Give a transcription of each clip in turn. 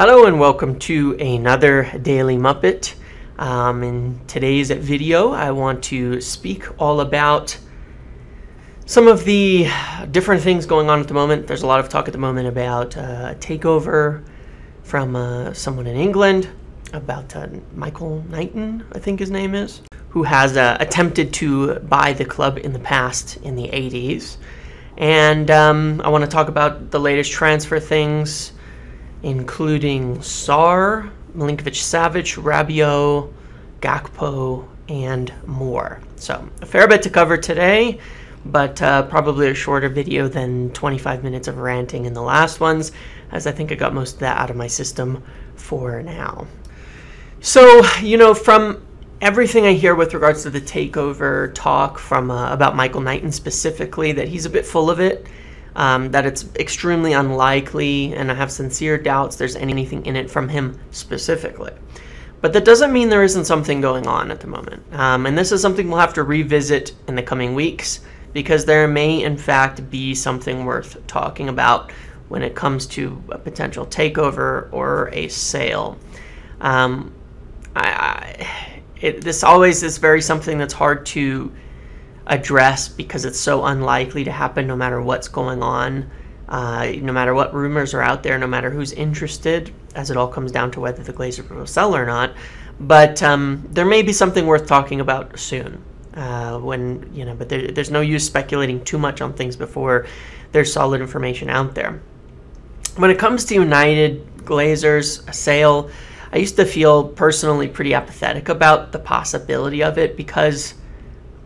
Hello and welcome to another Daily Muppet. In today's video, I want to speak all about some of the different things going on at the moment. There's a lot of talk at the moment about a takeover from someone in England, about Michael Knighton, I think his name is, who has attempted to buy the club in the past in the 80s. And I want to talk about the latest transfer things, including Sarr, Milinkovic-Savic, Rabiot, Gakpo, and more. So a fair bit to cover today, but probably a shorter video than 25 minutes of ranting in the last ones, as I think I got most of that out of my system for now. So, from everything I hear with regards to the takeover talk from about Michael Knighton specifically, that he's a bit full of it. That it's extremely unlikely, and I have sincere doubts there's anything in it from him specifically. But that doesn't mean there isn't something going on at the moment. And this is something we'll have to revisit in the coming weeks, because there may, in fact, be something worth talking about when it comes to a potential takeover or a sale. This always is very something that's hard to address because it's so unlikely to happen no matter what's going on, no matter what rumors are out there, no matter who's interested, as it all comes down to whether the Glazers will sell or not. But there may be something worth talking about soon, but there's no use speculating too much on things before there's solid information out there. When it comes to United, Glazers, a sale, I used to feel personally pretty apathetic about the possibility of it, because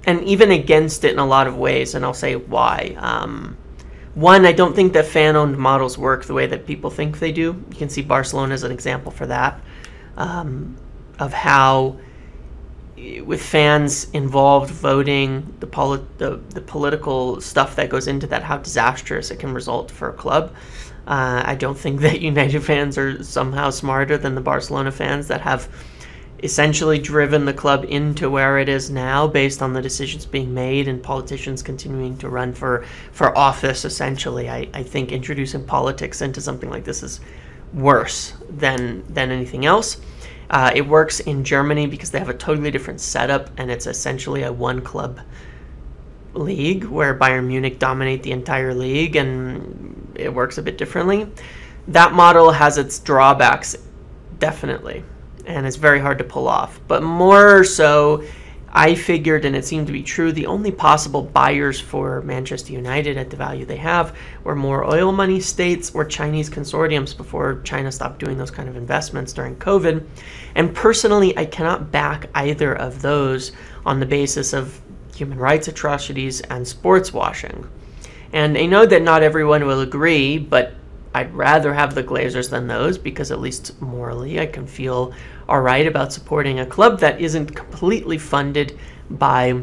and even against it in a lot of ways, and I'll say why. One, I don't think that fan-owned models work the way that people think they do. You can see Barcelona as an example for that, of how, with fans involved voting, the political stuff that goes into that, how disastrous it can result for a club. I don't think that United fans are somehow smarter than the Barcelona fans that have essentially driven the club into where it is now based on the decisions being made and politicians continuing to run for office, essentially. I think introducing politics into something like this is worse than anything else. It works in Germany because they have a totally different setup, and it's essentially a one-club league where Bayern Munich dominate the entire league, and it works a bit differently. That model has its drawbacks, definitely, and it's very hard to pull off. But more so, I figured, and it seemed to be true, the only possible buyers for Manchester United at the value they have were more oil money states or Chinese consortiums before China stopped doing those kind of investments during COVID. And personally, I cannot back either of those on the basis of human rights atrocities and sports washing. And I know that not everyone will agree, but I'd rather have the Glazers than those, because at least morally I can feel all right about supporting a club that isn't completely funded by,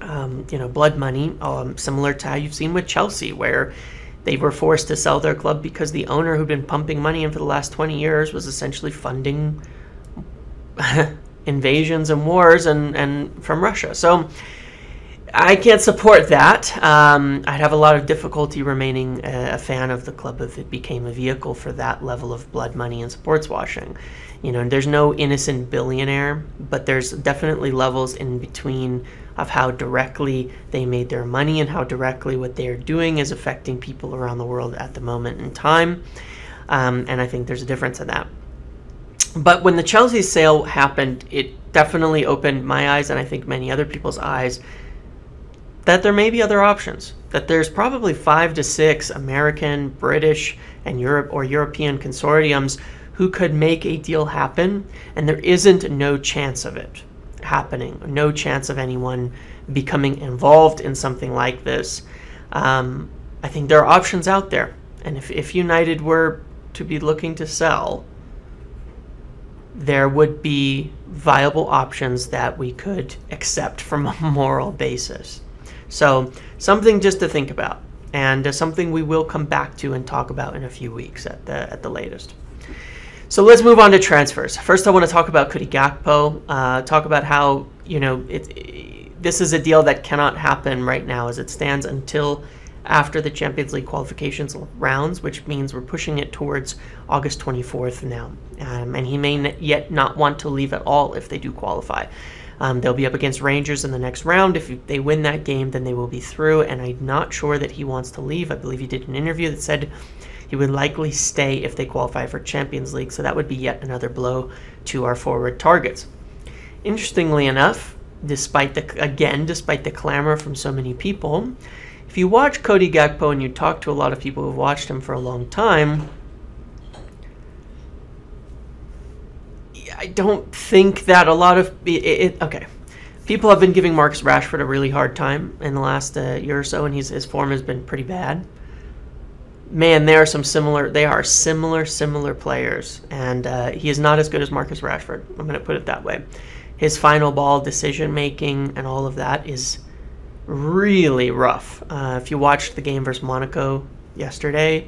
blood money, similar to how you've seen with Chelsea, where they were forced to sell their club because the owner, who'd been pumping money in for the last 20 years, was essentially funding invasions and wars and from Russia. So I can't support that. I'd have a lot of difficulty remaining a fan of the club if it became a vehicle for that level of blood money and sports washing. There's no innocent billionaire, but there's definitely levels in between of how directly they made their money and how directly what they're doing is affecting people around the world at the moment in time. And I think there's a difference in that. But when the Chelsea sale happened, it definitely opened my eyes, and I think many other people's eyes, that there may be other options, that there's probably 5 to 6 American, British, and European consortiums who could make a deal happen, and there isn't no chance of it happening, no chance of anyone becoming involved in something like this. I think there are options out there, and if United were to be looking to sell, there would be viable options that we could accept from a moral basis. So something just to think about, and something we will come back to and talk about in a few weeks at the latest. So let's move on to transfers. First, I want to talk about Gakpo. Talk about how this is a deal that cannot happen right now as it stands until after the Champions League qualifications rounds, which means we're pushing it towards August 24th now. And he may yet not want to leave at all if they do qualify. They'll be up against Rangers in the next round. If they win that game, then they will be through, and I'm not sure that he wants to leave. I believe he did an interview that said he would likely stay if they qualify for Champions League, so that would be yet another blow to our forward targets. Interestingly enough, despite the clamor from so many people, if you watch Cody Gakpo and you talk to a lot of people who've watched him for a long time, I don't think that a lot of people have been giving Marcus Rashford a really hard time in the last year or so, and his form has been pretty bad. Man, they are similar players, and he is not as good as Marcus Rashford. I'm going to put it that way. His final ball decision making and all of that is really rough. If you watched the game versus Monaco yesterday,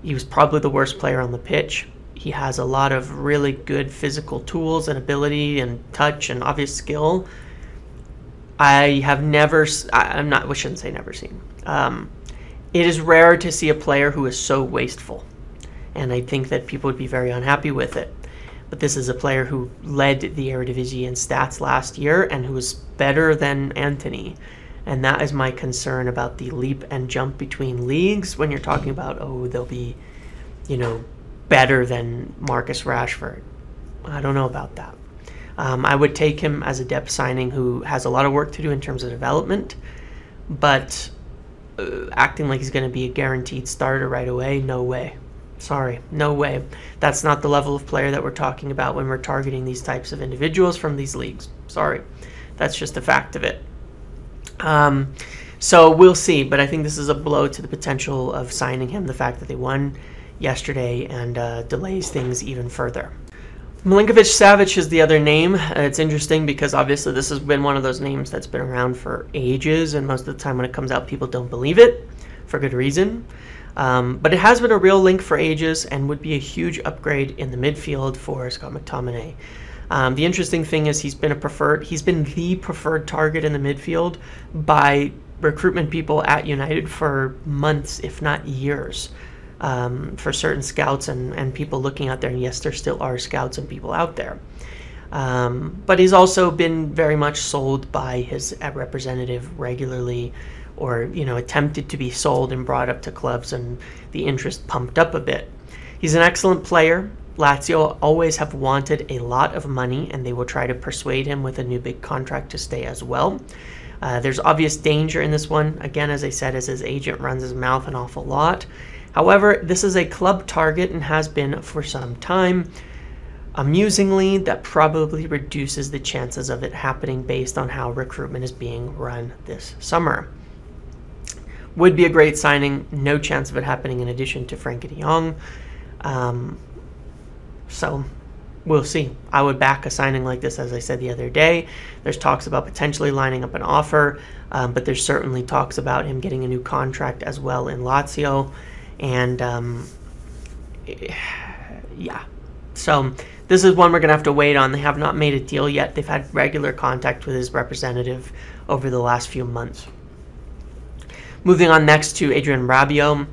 he was probably the worst player on the pitch. He has a lot of really good physical tools and ability and touch and obvious skill. We shouldn't say never seen. It is rare to see a player who is so wasteful, and I think that people would be very unhappy with it. But this is a player who led the Eredivisie in stats last year and who was better than Antony. And that is my concern about the leap and jump between leagues when you're talking about, they'll be, better than Marcus Rashford. I don't know about that. I would take him as a depth signing who has a lot of work to do in terms of development, but acting like he's going to be a guaranteed starter right away, no way. Sorry, no way. That's not the level of player that we're talking about when we're targeting these types of individuals from these leagues. Sorry. That's just a fact of it. So we'll see, but I think this is a blow to the potential of signing him, the fact that they won yesterday, and delays things even further. Milinkovic-Savic is the other name. It's interesting because obviously this has been one of those names that's been around for ages, and most of the time when it comes out, people don't believe it, for good reason. But it has been a real link for ages and would be a huge upgrade in the midfield for Scott McTominay. The interesting thing is he's been the preferred target in the midfield by recruitment people at United for months, if not years. For certain scouts and people looking out there, and yes, there still are scouts and people out there. But he's also been very much sold by his representative regularly, or attempted to be sold and brought up to clubs, and the interest pumped up a bit. He's an excellent player. Lazio always have wanted a lot of money, and they will try to persuade him with a new big contract to stay as well. There's obvious danger in this one, again, as I said, as his agent runs his mouth an awful lot. However, this is a club target and has been for some time. Amusingly, that probably reduces the chances of it happening based on how recruitment is being run this summer. Would be a great signing, no chance of it happening in addition to Frankie de Jong. So we'll see. I would back a signing like this, as I said the other day. There's talks about potentially lining up an offer, but there's certainly talks about him getting a new contract as well in Lazio. And yeah, so this is one we're going to have to wait on. They have not made a deal yet. They've had regular contact with his representative over the last few months. Moving on next to Adrien Rabiot.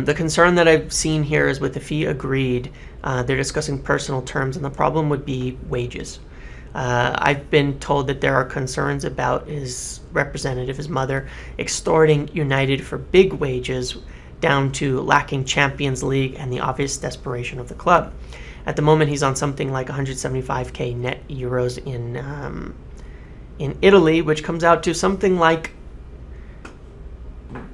The concern that I've seen here is with the fee agreed, they're discussing personal terms, and the problem would be wages. I've been told that there are concerns about his representative, his mother, extorting United for big wages down to lacking Champions League and the obvious desperation of the club. At the moment, he's on something like 175k net euros in Italy, which comes out to something like,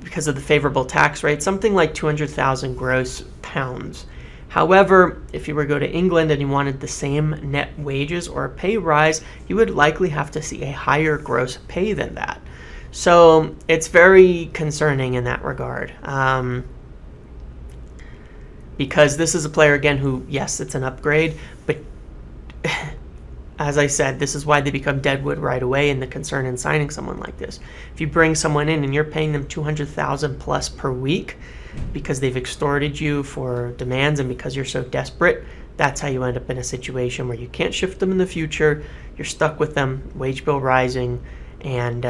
because of the favorable tax rate, something like 200,000 gross pounds. However, if you were to go to England and you wanted the same net wages or a pay rise, you would likely have to see a higher gross pay than that. So it's very concerning in that regard. Because this is a player, again, who, yes, it's an upgrade, but as I said, this is why they become deadwood right away, and the concern in signing someone like this. If you bring someone in and you're paying them 200,000 plus per week because they've extorted you for demands and because you're so desperate, that's how you end up in a situation where you can't shift them in the future. You're stuck with them, wage bill rising, and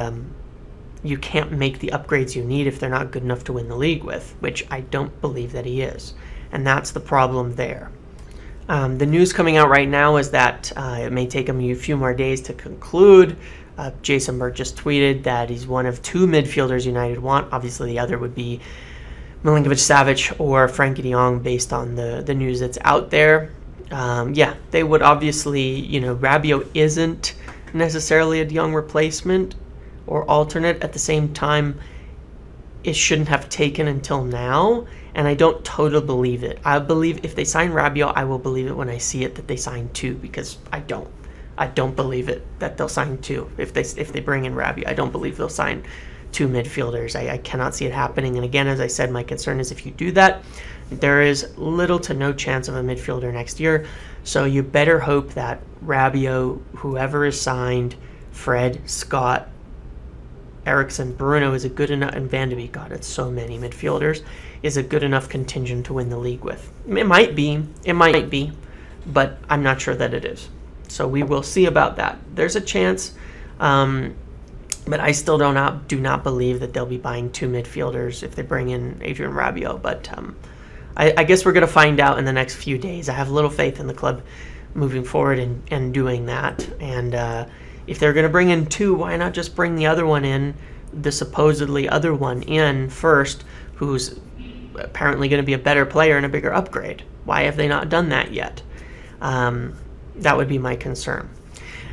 you can't make the upgrades you need if they're not good enough to win the league with, which I don't believe that he is. And that's the problem there. The news coming out right now is that it may take him a few more days to conclude. Jason Bird just tweeted that he's one of 2 midfielders United want. Obviously, the other would be Milinkovic-Savic or Frankie de Jong based on the news that's out there. Yeah, they would obviously, Rabiot isn't necessarily a de Jong replacement or alternate. At the same time, it shouldn't have taken until now, and I don't totally believe it. I believe if they sign Rabiot, I will believe it when I see it that they sign 2, because I don't believe it that they'll sign 2 if they bring in Rabiot. I don't believe they'll sign 2 midfielders. I cannot see it happening. And again, as I said, my concern is if you do that, there is little to no chance of a midfielder next year. So you better hope that Rabiot, whoever is signed, Fred, Scott, Eriksson, Bruno is a good enough, and Van de Beek, God, it's so many midfielders, is a good enough contingent to win the league with. It might be, but I'm not sure that it is. So we will see about that. There's a chance, but I still do not believe that they'll be buying 2 midfielders if they bring in Adrien Rabiot. But I guess we're going to find out in the next few days. I have little faith in the club moving forward and doing that. And if they're going to bring in 2, why not just bring the other one in, the supposedly other one in first, who's apparently going to be a better player and a bigger upgrade? Why have they not done that yet? That would be my concern.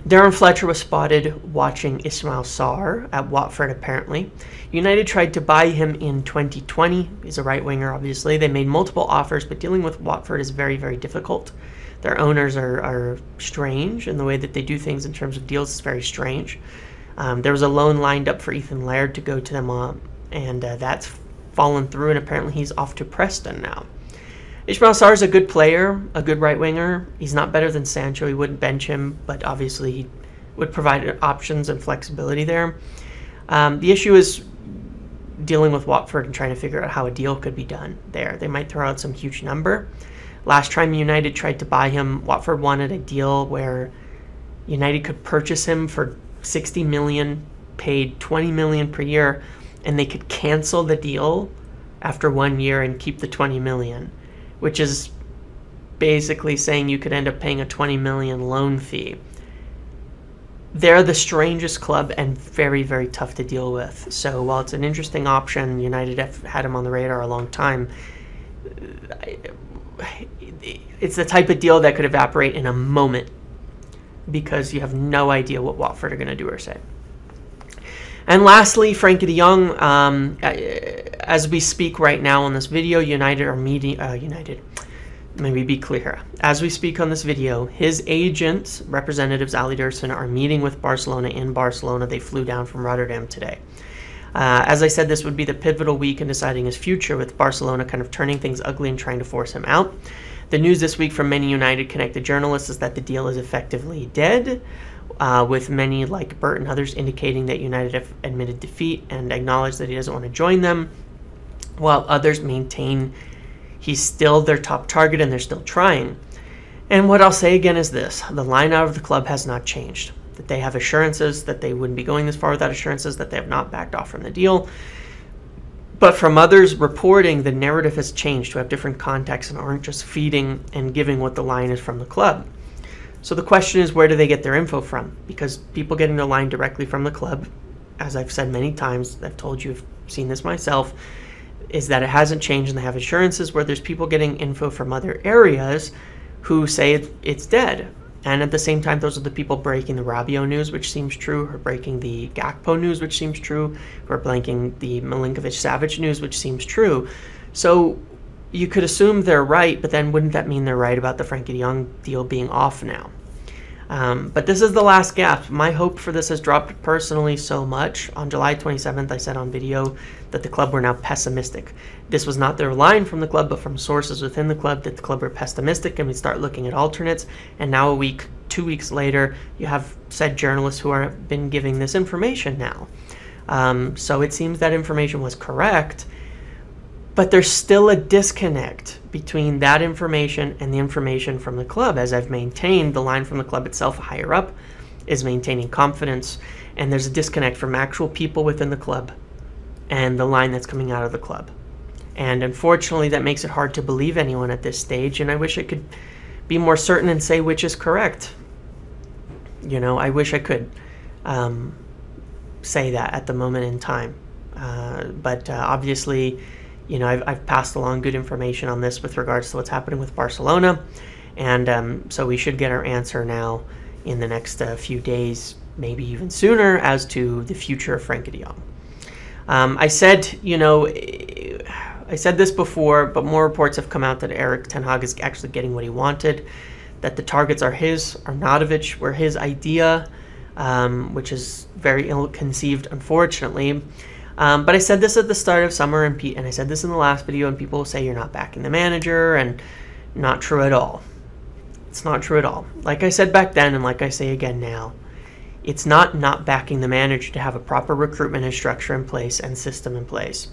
Darren Fletcher was spotted watching Ismail Sarr at Watford, apparently. United tried to buy him in 2020. He's a right winger, obviously. They made multiple offers, but dealing with Watford is very, very difficult. Their owners are strange, and the way that they do things in terms of deals is very strange. There was a loan lined up for Ethan Laird to go to them, and that's fallen through, and apparently he's off to Preston now. Ismail Sarr is a good player, a good right winger. He's not better than Sancho. He wouldn't bench him, but obviously he would provide options and flexibility there. The issue is dealing with Watford and trying to figure out how a deal could be done there. They might throw out some huge number. Last time United tried to buy him, Watford wanted a deal where United could purchase him for 60 million, paid 20 million per year, and they could cancel the deal after 1 year and keep the 20 million, which is basically saying you could end up paying a 20 million loan fee. They're the strangest club and very, very tough to deal with. So while it's an interesting option, United have had him on the radar a long time, it's the type of deal that could evaporate in a moment because you have no idea what Watford are going to do or say. And lastly, Frankie de Jong. As we speak right now on this video, United are meeting. Let me be clear. As we speak on this video, his agents, representatives Ali Dursun, are meeting with Barcelona in Barcelona. They flew down from Rotterdam today. As I said, this would be the pivotal week in deciding his future, with Barcelona kind of turning things ugly and trying to force him out. The news this week from many United-connected journalists is that the deal is effectively dead, with many like Bert and others indicating that United have admitted defeat and acknowledged that he doesn't want to join them, while others maintain he's still their top target and they're still trying. And what I'll say again is this: the line out of the club has not changed. That they have assurances that they wouldn't be going this far without assurances, that they have not backed off from the deal. But from others reporting, the narrative has changed to have different contexts and aren't just feeding and giving what the line is from the club. So the question is, where do they get their info from? Because people getting the line directly from the club, as I've said many times, I've told you, I've seen this myself, is that it hasn't changed, and they have assurances where there's people getting info from other areas who say it's dead. And at the same time, those are the people breaking the Rabiot news, which seems true, or breaking the Gakpo news, which seems true, or blanking the Milinkovic-Savic news, which seems true. So you could assume they're right, but then wouldn't that mean they're right about the Frankie de Jong deal being off now? But this is the last gasp. My hope for this has dropped personally so much. On July 27th, I said on video that the club were now pessimistic. This was not their line from the club, but from sources within the club, that the club were pessimistic and we start looking at alternates. And now 2 weeks later, you have said journalists who have been giving this information now. So it seems that information was correct, but there's still a disconnect between that information and the information from the club. As I've maintained, the line from the club itself higher up is maintaining confidence, and there's a disconnect from actual people within the club and the line that's coming out of the club. And unfortunately, that makes it hard to believe anyone at this stage, and I wish I could be more certain and say which is correct. You know, I wish I could say that at the moment in time. But obviously, you know, I've passed along good information on this with regards to what's happening with Barcelona, and so we should get our answer now in the next few days, maybe even sooner, as to the future of Frenkie de Jong. I said, you know, I said this before, but more reports have come out that Erik ten Hag is actually getting what he wanted, that the targets are his. Arnautovic were his idea, which is very ill-conceived, unfortunately. But I said this at the start of summer, and I said this in the last video, and people say you're not backing the manager, and not true at all. It's not true at all. Like I said back then, and like I say again now, it's not backing the manager to have a proper recruitment and structure in place and system in place.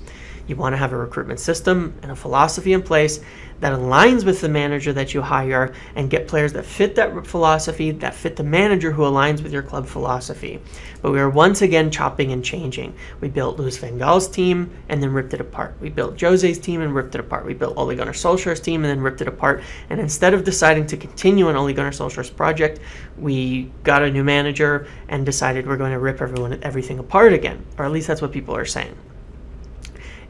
You want to have a recruitment system and a philosophy in place that aligns with the manager that you hire, and get players that fit that philosophy, that fit the manager who aligns with your club philosophy. But we are once again chopping and changing. We built Louis van Gaal's team and then ripped it apart. We built Jose's team and ripped it apart. We built Ole Gunnar Solskjaer's team and then ripped it apart. And instead of deciding to continue on Ole Gunnar Solskjaer's project, we got a new manager and decided we're going to rip everything apart again. Or at least that's what people are saying.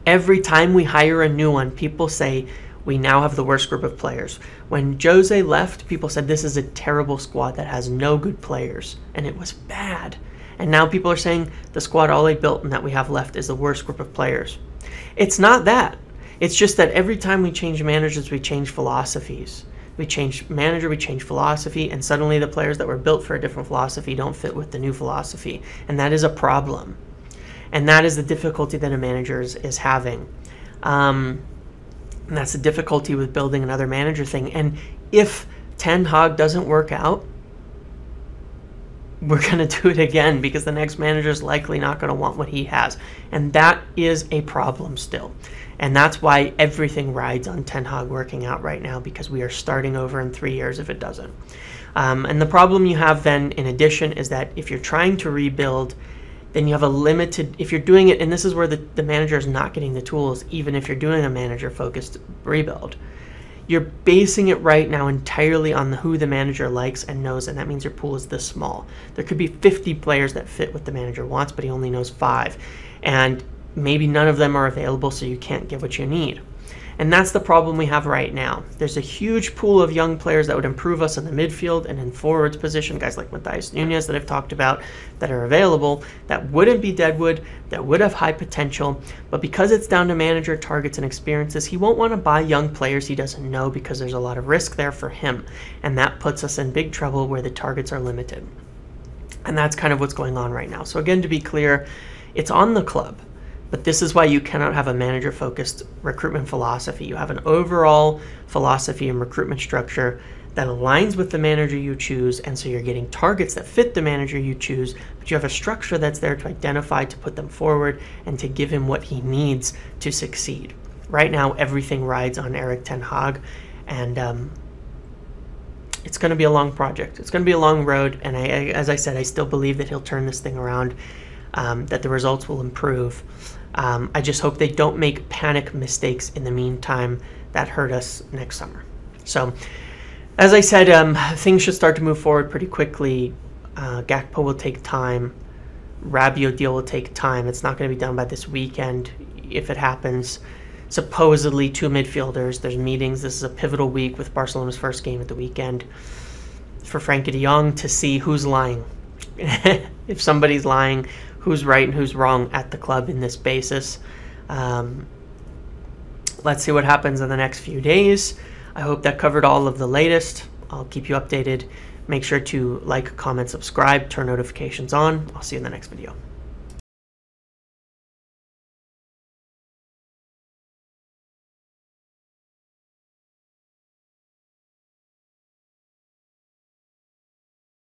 Every time we hire a new one, people say we now have the worst group of players. When Jose left, people said this is a terrible squad that has no good players, and it was bad. And now people are saying the squad Ole built and that we have left is the worst group of players. It's not that. It's just that every time we change managers, we change philosophies. We change manager, we change philosophy, and suddenly the players that were built for a different philosophy don't fit with the new philosophy. And that is a problem. And that is the difficulty that a manager is having. And that's the difficulty with building another manager thing. And if Ten Hag doesn't work out, we're going to do it again, because the next manager is likely not going to want what he has. And that is a problem still. And that's why everything rides on Ten Hag working out right now, because we are starting over in 3 years if it doesn't. And the problem you have then, in addition, is that if you're trying to rebuild, then you have a limited, if you're doing it, and this is where the manager is not getting the tools, even if you're doing a manager-focused rebuild. You're basing it right now entirely on who the manager likes and knows, and that means your pool is this small. There could be 50 players that fit what the manager wants, but he only knows 5. And maybe none of them are available, so you can't get what you need. And that's the problem we have right now. There's a huge pool of young players that would improve us in the midfield and in forwards position, guys like Matthias Nunes that I've talked about, that are available, that wouldn't be deadwood, that would have high potential. But because it's down to manager targets and experiences, he won't want to buy young players he doesn't know, because there's a lot of risk there for him. And that puts us in big trouble where the targets are limited. And that's kind of what's going on right now. So again, to be clear, it's on the club. But this is why you cannot have a manager-focused recruitment philosophy. You have an overall philosophy and recruitment structure that aligns with the manager you choose, and so you're getting targets that fit the manager you choose, but you have a structure that's there to identify, to put them forward, and to give him what he needs to succeed. Right now, everything rides on Erik ten Hag, and it's going to be a long project. It's going to be a long road, and as I said, I still believe that he'll turn this thing around, that the results will improve. I just hope they don't make panic mistakes in the meantime that hurt us next summer. So, as I said, things should start to move forward pretty quickly. Gakpo will take time. Rabiot deal will take time. It's not going to be done by this weekend. If it happens, supposedly 2 midfielders. There's meetings. This is a pivotal week with Barcelona's first game at the weekend for Frenkie de Jong to see who's lying. If somebody's lying, who's right and who's wrong at the club in this basis. Let's see what happens in the next few days. I hope that covered all of the latest. I'll keep you updated. Make sure to like, comment, subscribe, turn notifications on. I'll see you in the next video.